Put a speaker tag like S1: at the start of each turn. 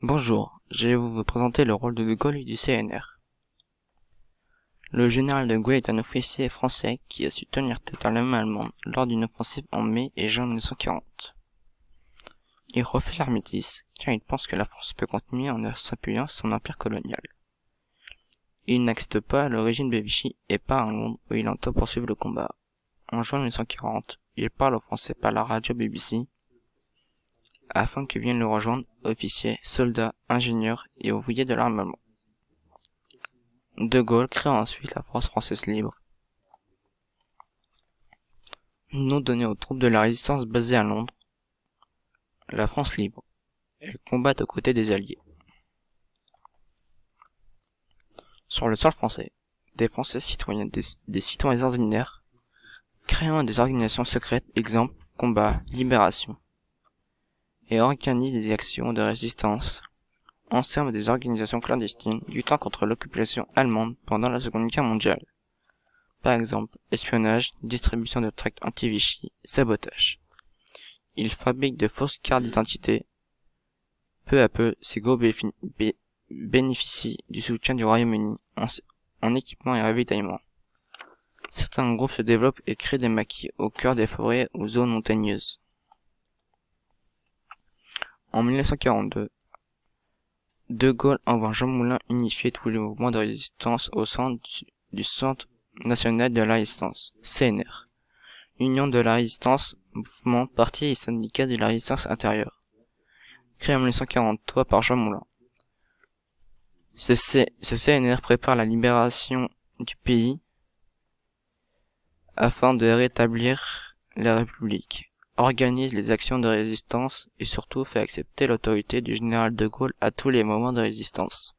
S1: Bonjour, je vais vous présenter le rôle de Gaulle et du CNR. Le général de Gaulle est un officier français qui a su tenir tête à l'armée allemande lors d'une offensive en mai et juin 1940. Il refuse l'armistice car il pense que la France peut continuer en s'appuyant sur son empire colonial. Il n'accepte pas le régime de Vichy et part à Londres où il entend poursuivre le combat. En juin 1940, il parle aux Français par la radio BBC afin que viennent le rejoindre officiers, soldats, ingénieurs et ouvriers de l'armée allemande. De Gaulle crée ensuite la Force française libre, nom donné aux troupes de la résistance basées à Londres. La France libre. Elles combattent aux côtés des Alliés. Sur le sol français, des Français citoyens, des citoyens ordinaires, créant des organisations secrètes, exemple, combat, libération, et organisent des actions de résistance, ensemble des organisations clandestines luttant contre l'occupation allemande pendant la Seconde Guerre mondiale. Par exemple, espionnage, distribution de tracts anti-Vichy, sabotage. Ils fabriquent de fausses cartes d'identité. Peu à peu, ces groupes bénéficient du soutien du Royaume-Uni en équipement et ravitaillement. Certains groupes se développent et créent des maquis au cœur des forêts ou zones montagneuses. En 1942, De Gaulle envoie Jean Moulin unifier tous les mouvements de résistance au sein du Centre national de la résistance, CNR, Union de la résistance, mouvement, parti et syndicat de la résistance intérieure, créé en 1943 par Jean Moulin. Ce CNR prépare la libération du pays afin de rétablir la République, organise les actions de résistance et surtout fait accepter l'autorité du général de Gaulle à tous les moments de résistance.